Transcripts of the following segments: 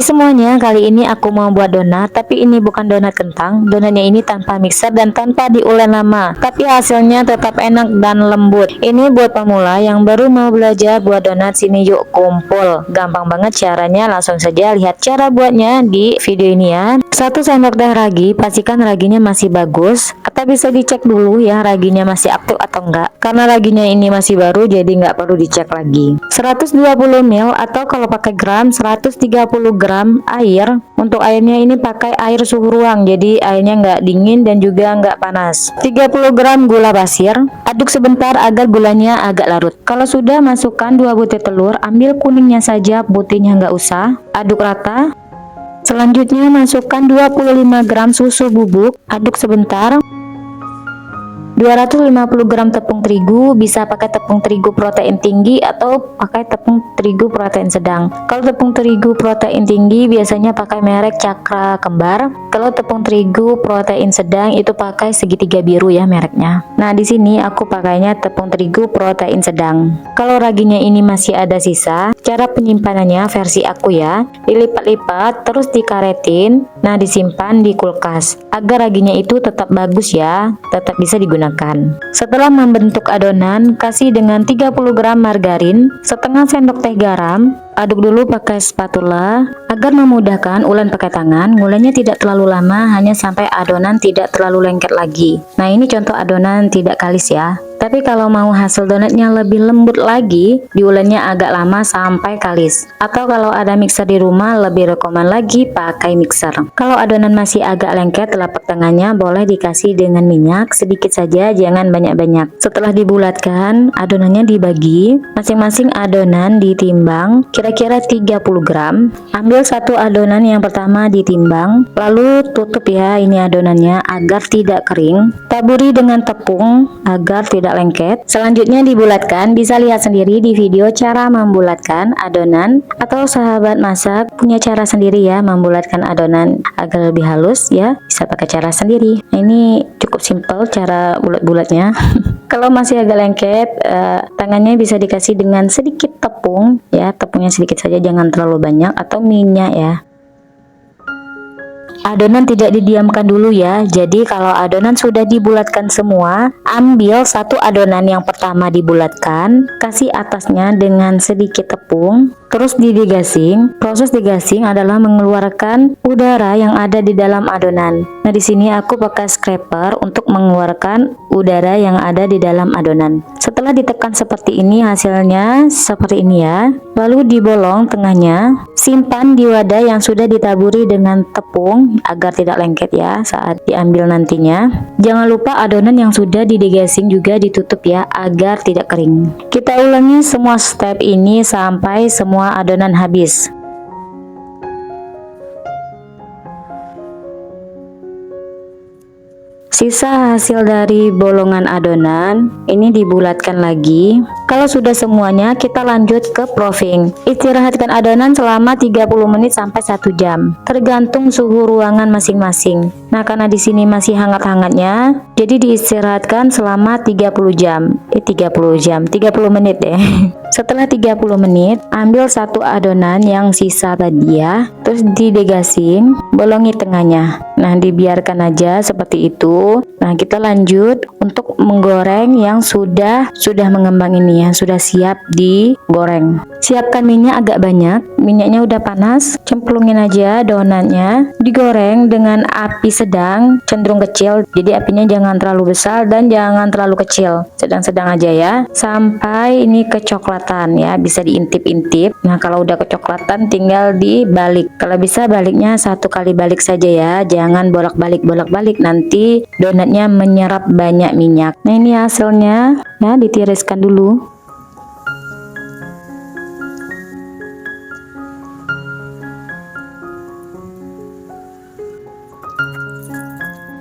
Hai semuanya, kali ini aku mau buat donat, tapi ini bukan donat kentang. Donatnya ini tanpa mixer dan tanpa diulen lama, tapi hasilnya tetap enak dan lembut. Ini buat pemula yang baru mau belajar buat donat, sini yuk kumpul. Gampang banget caranya, langsung saja lihat cara buatnya di video ini ya. 1 sendok teh ragi, pastikan raginya masih bagus, atau bisa dicek dulu ya raginya masih aktif atau enggak. Karena raginya ini masih baru, jadi nggak perlu dicek lagi. 120 ml atau kalau pakai gram 130 gram air. Untuk airnya ini pakai air suhu ruang, jadi airnya nggak dingin dan juga nggak panas. 30 gram gula pasir, aduk sebentar agar gulanya agak larut. Kalau sudah, masukkan 2 butir telur, ambil kuningnya saja, putihnya nggak usah. Aduk rata. Selanjutnya masukkan 25 gram susu bubuk, aduk sebentar. 250 gram tepung terigu, bisa pakai tepung terigu protein tinggi atau pakai tepung terigu protein sedang. Kalau tepung terigu protein tinggi biasanya pakai merek Cakra Kembar. Kalau tepung terigu protein sedang itu pakai segitiga biru ya mereknya. Nah, di sini aku pakainya tepung terigu protein sedang. Kalau raginya ini masih ada sisa, cara penyimpanannya versi aku ya, dilipat-lipat terus dikaretin. Nah, disimpan di kulkas agar raginya itu tetap bagus ya, tetap bisa digunakan. Setelah membentuk adonan, kasih dengan 30 gram margarin, setengah sendok teh garam, aduk dulu pakai spatula agar memudahkan ulen pakai tangan. Ngulenya tidak terlalu lama, hanya sampai adonan tidak terlalu lengket lagi. Nah, ini contoh adonan tidak kalis ya. Tapi kalau mau hasil donatnya lebih lembut lagi, diulennya agak lama sampai kalis. Atau kalau ada mixer di rumah, lebih rekomen lagi pakai mixer. Kalau adonan masih agak lengket, telapak tangannya boleh dikasih dengan minyak sedikit saja, jangan banyak-banyak. Setelah dibulatkan, adonannya dibagi, masing-masing adonan ditimbang kira-kira 30 gram. Ambil satu adonan yang pertama ditimbang, lalu tutup ya ini adonannya agar tidak kering. Taburi dengan tepung agar tidak lengket. Selanjutnya dibulatkan, bisa lihat sendiri di video cara membulatkan adonan, atau sahabat masak punya cara sendiri ya membulatkan adonan agar lebih halus ya, bisa pakai cara sendiri. Nah, ini cukup simple cara bulat-bulatnya. Kalau masih agak lengket, tangannya bisa dikasih dengan sedikit tepung ya, tepungnya sedikit saja, jangan terlalu banyak, atau minyak ya. Adonan tidak didiamkan dulu ya, jadi kalau adonan sudah dibulatkan semua, ambil satu adonan yang pertama dibulatkan, kasih atasnya dengan sedikit tepung, terus digasing. Proses digasing adalah mengeluarkan udara yang ada di dalam adonan. Nah, di sini aku pakai scraper untuk mengeluarkan udara yang ada di dalam adonan. Setelah ditekan seperti ini, hasilnya seperti ini ya. Lalu dibolong tengahnya, simpan di wadah yang sudah ditaburi dengan tepung agar tidak lengket ya saat diambil nantinya. Jangan lupa adonan yang sudah didegasing juga ditutup ya agar tidak kering. Kita ulangi semua step ini sampai semua adonan habis. Sisa hasil dari bolongan adonan ini dibulatkan lagi. Kalau sudah semuanya, kita lanjut ke proofing. Istirahatkan adonan selama 30 menit sampai 1 jam, tergantung suhu ruangan masing-masing. Nah, karena di sini masih hangat-hangatnya, jadi diistirahatkan selama 30 menit deh. Setelah 30 menit, ambil satu adonan yang sisa tadi ya, terus didegasing, bolongi tengahnya. Nah, dibiarkan aja seperti itu. Nah, kita lanjut untuk menggoreng yang sudah mengembang ini ya, sudah siap digoreng. Siapkan minyak agak banyak, minyaknya udah panas, cemplungin aja donatnya, digoreng dengan api sedang, cenderung kecil, jadi apinya jangan terlalu besar dan jangan terlalu kecil, sedang-sedang aja ya, sampai ini kecoklatan ya, bisa diintip-intip. Nah, kalau udah kecoklatan tinggal dibalik, kalau bisa baliknya 1 kali balik saja ya, jangan bolak-balik, nanti donatnya menyerap banyak minyak. Nah, ini hasilnya ya, ditiriskan dulu.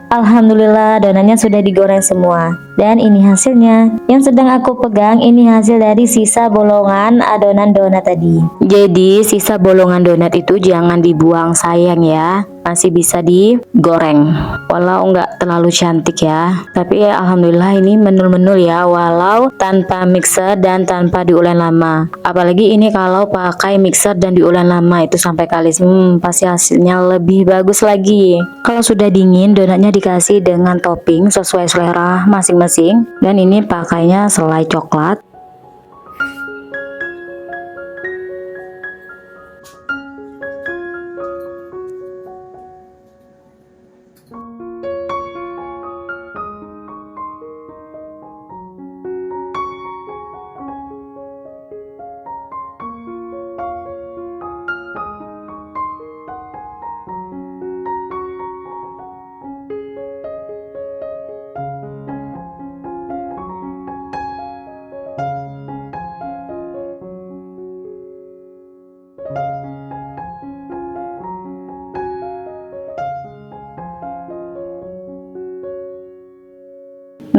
Alhamdulillah, donatnya sudah digoreng semua. Dan ini hasilnya. Yang sedang aku pegang ini hasil dari sisa bolongan adonan donat tadi. Jadi sisa bolongan donat itu jangan dibuang, sayang ya. masih bisa digoreng. Walau nggak terlalu cantik ya, tapi ya alhamdulillah ini menul-menul ya, walau tanpa mixer dan tanpa diulen lama. Apalagi ini kalau pakai mixer dan diulen lama itu sampai kalis, pasti hasilnya lebih bagus lagi. Kalau sudah dingin, donatnya dikasih dengan topping sesuai selera masing-masing, dan ini pakainya selai coklat.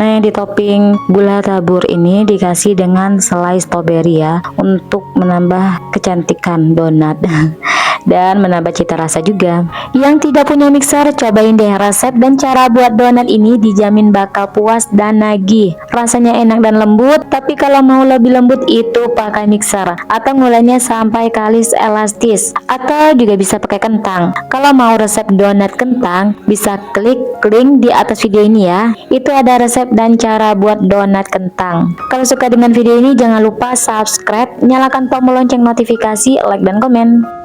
Nah, yang di topping gula tabur ini dikasih dengan selai stroberi ya, untuk menambah kecantikan donat dan menambah cita rasa juga. Yang tidak punya mixer, cobain deh resep dan cara buat donat ini, dijamin bakal puas dan nagih. Rasanya enak dan lembut, tapi kalau mau lebih lembut itu pakai mixer atau ngulainya sampai kalis elastis, atau juga bisa pakai kentang. Kalau mau resep donat kentang, bisa klik link di atas video ini ya. Itu ada resep dan cara buat donat kentang. Kalau suka dengan video ini, jangan lupa subscribe, nyalakan tombol lonceng notifikasi, like dan komen.